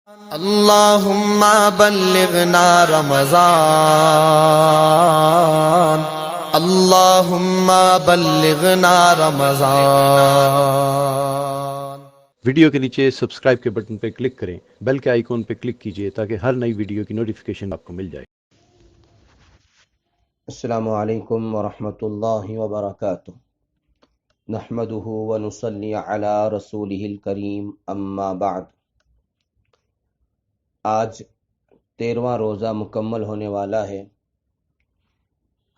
اللهم بلغنا رمضان اللهم بلغنا رمضان۔ ویڈیو کے نیچے سبسکرائب کے بٹن پہ کلک کریں، بیل کے آئیکن پہ کلک کیجئے تاکہ ہر نئی ویڈیو کی نوٹیفیکیشن آپ کو مل جائے۔ السلام علیکم ورحمۃ اللہ وبرکاتہ۔ نحمده ونصلی علی رسولہ الکریم، اما بعد۔ آج 13واں روزہ مکمل ہونے والا ہے۔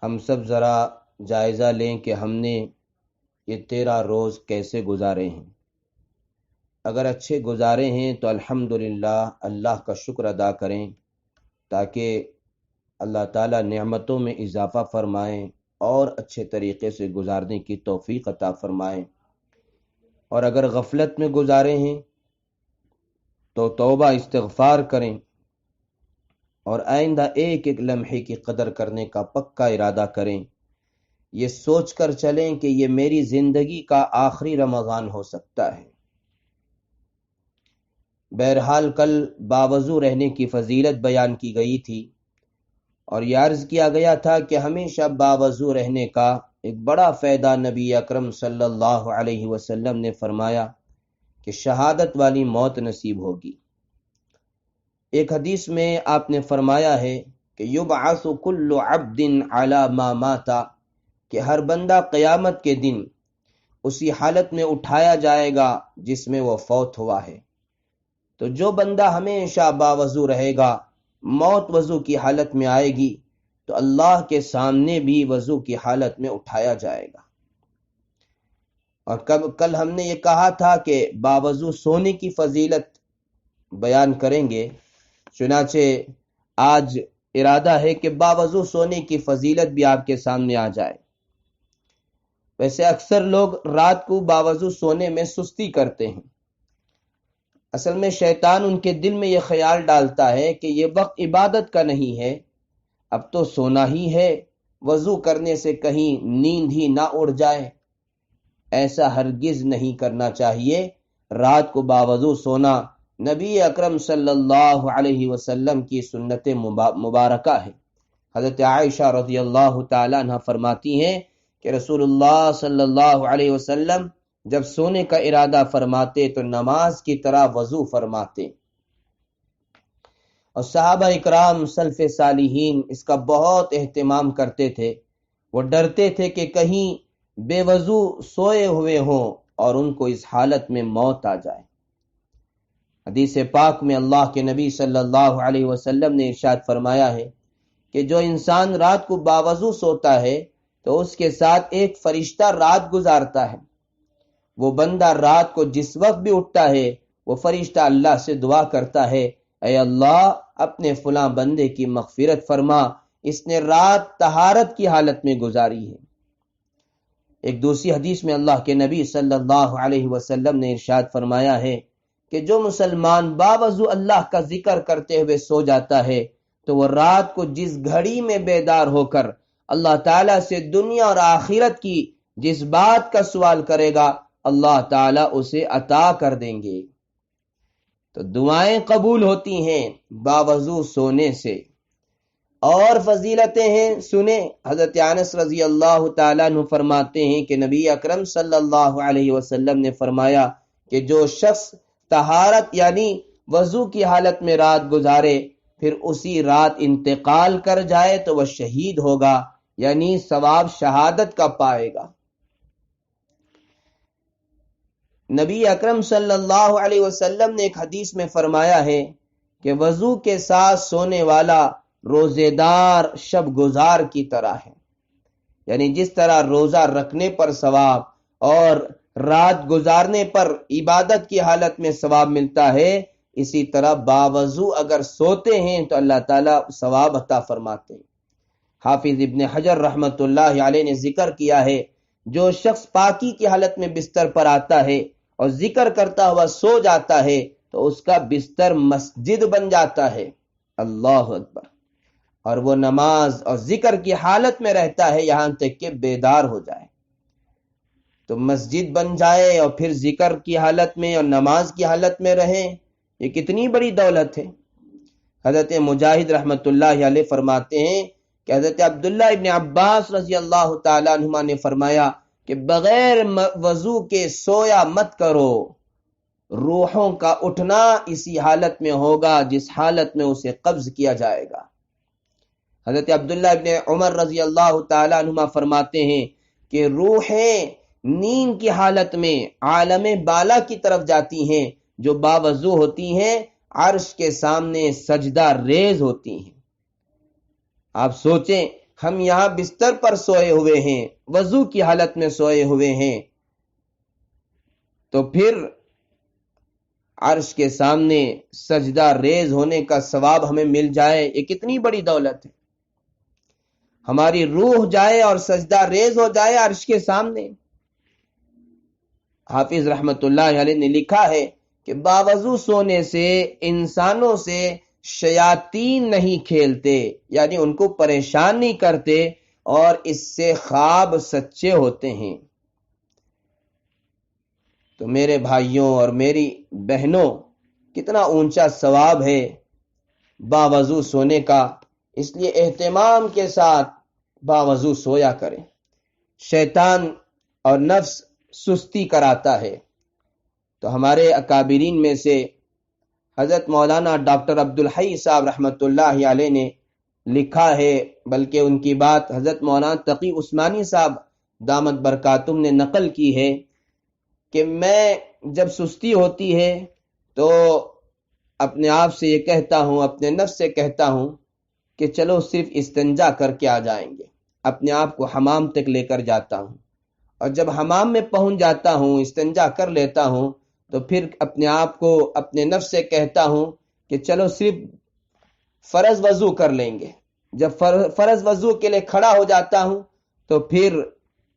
ہم سب ذرا جائزہ لیں کہ ہم نے یہ 13 روز کیسے گزارے ہیں۔ اگر اچھے گزارے ہیں تو الحمدللہ اللہ کا شکر ادا کریں، تاکہ اللہ تعالیٰ نعمتوں میں اضافہ فرمائیں اور اچھے طریقے سے گزارنے کی توفیق عطا فرمائیں۔ اور اگر غفلت میں گزارے ہیں تو توبہ استغفار کریں اور آئندہ ایک ایک لمحے کی قدر کرنے کا پکا ارادہ کریں، یہ سوچ کر چلیں کہ یہ میری زندگی کا آخری رمضان ہو سکتا ہے۔ بہرحال کل باوضو رہنے کی فضیلت بیان کی گئی تھی، اور یہ عرض کیا گیا تھا کہ ہمیشہ باوضو رہنے کا ایک بڑا فائدہ نبی اکرم صلی اللہ علیہ وسلم نے فرمایا کہ شہادت والی موت نصیب ہوگی۔ ایک حدیث میں آپ نے فرمایا ہے کہ یبعث کل عبد علی ما مات، کہ ہر بندہ قیامت کے دن اسی حالت میں اٹھایا جائے گا جس میں وہ فوت ہوا ہے۔ تو جو بندہ ہمیشہ باوضو رہے گا، موت وضو کی حالت میں آئے گی تو اللہ کے سامنے بھی وضو کی حالت میں اٹھایا جائے گا۔ اور کل ہم نے یہ کہا تھا کہ باوضو سونے کی فضیلت بیان کریں گے، چنانچہ آج ارادہ ہے کہ باوضو سونے کی فضیلت بھی آپ کے سامنے آ جائے۔ ویسے اکثر لوگ رات کو باوضو سونے میں سستی کرتے ہیں۔ اصل میں شیطان ان کے دل میں یہ خیال ڈالتا ہے کہ یہ وقت عبادت کا نہیں ہے، اب تو سونا ہی ہے، وضو کرنے سے کہیں نیند ہی نہ اڑ جائے۔ ایسا ہرگز نہیں کرنا چاہیے۔ رات کو باوضو سونا نبی اکرم صلی اللہ علیہ وسلم کی سنت مبارکہ ہے۔ حضرت عائشہ رضی اللہ تعالیٰ عنہ فرماتی ہیں کہ رسول اللہ صلی اللہ علیہ وسلم جب سونے کا ارادہ فرماتے تو نماز کی طرح وضو فرماتے، اور صحابہ اکرام سلف صالحین اس کا بہت اہتمام کرتے تھے۔ وہ ڈرتے تھے کہ کہیں بے وضو سوئے ہوئے ہوں اور ان کو اس حالت میں موت آ جائے۔ حدیث پاک میں اللہ کے نبی صلی اللہ علیہ وسلم نے ارشاد فرمایا ہے کہ جو انسان رات کو باوضو سوتا ہے تو اس کے ساتھ ایک فرشتہ رات گزارتا ہے۔ وہ بندہ رات کو جس وقت بھی اٹھتا ہے وہ فرشتہ اللہ سے دعا کرتا ہے، اے اللہ اپنے فلاں بندے کی مغفرت فرما، اس نے رات طہارت کی حالت میں گزاری ہے۔ ایک دوسری حدیث میں اللہ کے نبی صلی اللہ علیہ وسلم نے ارشاد فرمایا ہے کہ جو مسلمان باوضو اللہ کا ذکر کرتے ہوئے سو جاتا ہے تو وہ رات کو جس گھڑی میں بیدار ہو کر اللہ تعالیٰ سے دنیا اور آخرت کی جس بات کا سوال کرے گا اللہ تعالیٰ اسے عطا کر دیں گے۔ تو دعائیں قبول ہوتی ہیں باوضو سونے سے۔ اور فضیلتیں ہیں، سنیں۔ حضرت انس رضی اللہ تعالیٰ عنہ فرماتے ہیں کہ نبی اکرم صلی اللہ علیہ وسلم نے فرمایا کہ جو شخص طہارت یعنی وضو کی حالت میں رات گزارے پھر اسی رات انتقال کر جائے تو وہ شہید ہوگا، یعنی ثواب شہادت کا پائے گا۔ نبی اکرم صلی اللہ علیہ وسلم نے ایک حدیث میں فرمایا ہے کہ وضو کے ساتھ سونے والا روزے دار شب گزار کی طرح ہے، یعنی جس طرح روزہ رکھنے پر ثواب اور رات گزارنے پر عبادت کی حالت میں ثواب ملتا ہے، اسی طرح باوضو اگر سوتے ہیں تو اللہ تعالیٰ ثواب عطا فرماتے ہیں۔ حافظ ابن حجر رحمۃ اللہ علیہ نے ذکر کیا ہے جو شخص پاکی کی حالت میں بستر پر آتا ہے اور ذکر کرتا ہوا سو جاتا ہے تو اس کا بستر مسجد بن جاتا ہے۔ اللہ اکبر۔ اور وہ نماز اور ذکر کی حالت میں رہتا ہے یہاں تک کہ بیدار ہو جائے۔ تو مسجد بن جائے اور پھر ذکر کی حالت میں اور نماز کی حالت میں رہیں یہ کتنی بڑی دولت ہے۔ حضرت مجاہد رحمۃ اللہ علیہ فرماتے ہیں کہ حضرت عبداللہ ابن عباس رضی اللہ تعالیٰ عنہما نے فرمایا کہ بغیر وضو کے سویا مت کرو، روحوں کا اٹھنا اسی حالت میں ہوگا جس حالت میں اسے قبض کیا جائے گا۔ حضرت عبداللہ ابن عمر رضی اللہ تعالیٰ عنہما فرماتے ہیں کہ روحیں نیند کی حالت میں عالم بالا کی طرف جاتی ہیں، جو باوضو ہوتی ہیں، عرش کے سامنے سجدہ ریز ہوتی ہیں۔ آپ سوچیں، ہم یہاں بستر پر سوئے ہوئے ہیں، وضو کی حالت میں سوئے ہوئے ہیں، تو پھر عرش کے سامنے سجدہ ریز ہونے کا ثواب ہمیں مل جائے، یہ کتنی بڑی دولت ہے۔ ہماری روح جائے اور سجدہ ریز ہو جائے عرش کے سامنے۔ حافظ رحمت اللہ علیہ نے لکھا ہے کہ باوضو سونے سے انسانوں سے شیاطین نہیں کھیلتے، یعنی ان کو پریشان نہیں کرتے، اور اس سے خواب سچے ہوتے ہیں۔ تو میرے بھائیوں اور میری بہنوں، کتنا اونچا ثواب ہے باوضو سونے کا، اس لیے اہتمام کے ساتھ باوضو سویا کریں۔ شیطان اور نفس سستی کراتا ہے، تو ہمارے اکابرین میں سے حضرت مولانا ڈاکٹر عبدالحی صاحب رحمۃ اللہ علیہ نے لکھا ہے، بلکہ ان کی بات حضرت مولانا تقی عثمانی صاحب دامت برکاتم نے نقل کی ہے کہ میں جب سستی ہوتی ہے تو اپنے آپ سے یہ کہتا ہوں، اپنے نفس سے کہتا ہوں کہ چلو صرف استنجا کر کے آ جائیں گے، اپنے آپ کو حمام تک لے کر جاتا ہوں، اور جب حمام میں پہنچ جاتا ہوں، استنجا کر لیتا ہوں، تو پھر اپنے آپ کو، اپنے نفس سے کہتا ہوں کہ چلو صرف فرض وضو کر لیں گے۔ جب فرض وضو کے لیے کھڑا ہو جاتا ہوں تو پھر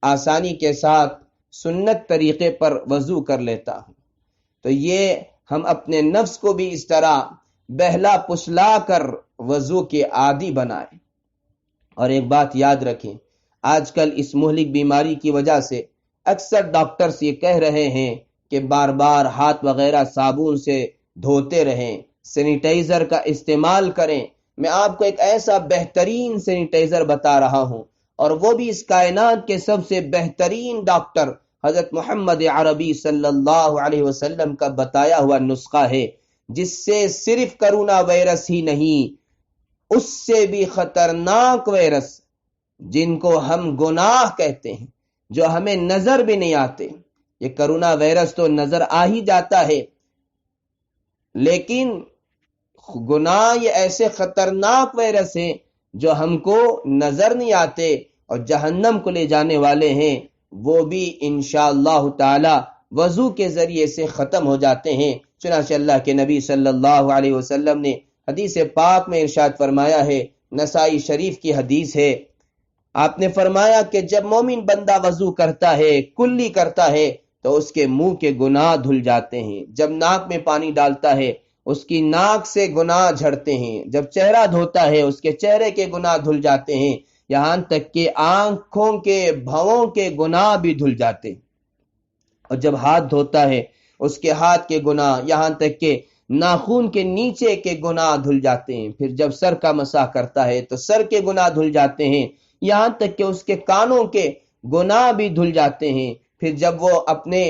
آسانی کے ساتھ سنت طریقے پر وضو کر لیتا ہوں۔ تو یہ ہم اپنے نفس کو بھی اس طرح بہلا پسلا کر وضو کے عادی بنائیں۔ اور ایک بات یاد رکھیں، آج کل اس مہلک بیماری کی وجہ سے اکثر ڈاکٹرز یہ کہہ رہے ہیں کہ بار بار ہاتھ وغیرہ صابن سے دھوتے رہیں، سینیٹائزر کا استعمال کریں۔ میں آپ کو ایک ایسا بہترین سینیٹائزر بتا رہا ہوں، اور وہ بھی اس کائنات کے سب سے بہترین ڈاکٹر حضرت محمد عربی صلی اللہ علیہ وسلم کا بتایا ہوا نسخہ ہے، جس سے صرف کرونا وائرس ہی نہیں، اس سے بھی خطرناک وائرس جن کو ہم گناہ کہتے ہیں، جو ہمیں نظر بھی نہیں آتے۔ یہ کرونا وائرس تو نظر آ ہی جاتا ہے، لیکن گناہ یہ ایسے خطرناک وائرس ہیں جو ہم کو نظر نہیں آتے اور جہنم کو لے جانے والے ہیں، وہ بھی انشاءاللہ تعالی وضو کے ذریعے سے ختم ہو جاتے ہیں۔ چنانچہ اللہ کے نبی صلی اللہ علیہ وسلم نے حدیث پاک میں ارشاد فرمایا ہے، نسائی شریف کی حدیث ہے، آپ نے فرمایا کہ جب مومن بندہ وضو کرتا ہے، کلی کرتا ہے، تو اس کے منہ کے گناہ دھل جاتے ہیں۔ جب ناک میں پانی ڈالتا ہے، اس کی ناک سے گناہ جھڑتے ہیں۔ جب چہرہ دھوتا ہے، اس کے چہرے کے گناہ دھل جاتے ہیں، یہاں تک کہ آنکھوں کے بھووں کے گناہ بھی دھل جاتے ہیں۔ اور جب ہاتھ دھوتا ہے، اس کے ہاتھ کے گناہ، یہاں تک کہ ناخون کے نیچے کے گناہ دھل جاتے ہیں۔ پھر جب سر کا مسح کرتا ہے تو سر کے گناہ دھل جاتے ہیں، یہاں تک کہ اس کے کانوں کے گناہ بھی دھل جاتے ہیں۔ پھر جب وہ اپنے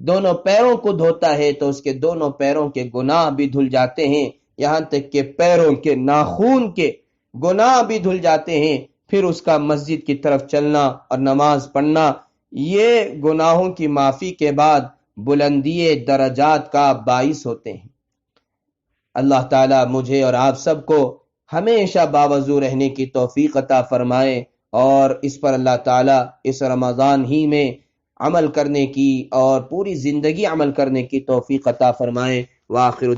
دونوں پیروں کو دھوتا ہے تو اس کے دونوں پیروں کے گناہ بھی دھل جاتے ہیں، یہاں تک کہ پیروں کے ناخون کے گناہ بھی دھل جاتے ہیں۔ پھر اس کا مسجد کی طرف چلنا اور نماز پڑھنا، یہ گناہوں کی معافی کے بعد بلندی درجات کا باعث ہوتے ہیں۔ اللہ تعالی مجھے اور آپ سب کو ہمیشہ باوضو رہنے کی توفیق عطا فرمائے، اور اس پر اللہ تعالی اس رمضان ہی میں عمل کرنے کی اور پوری زندگی عمل کرنے کی توفیق عطا فرمائے۔ وآخر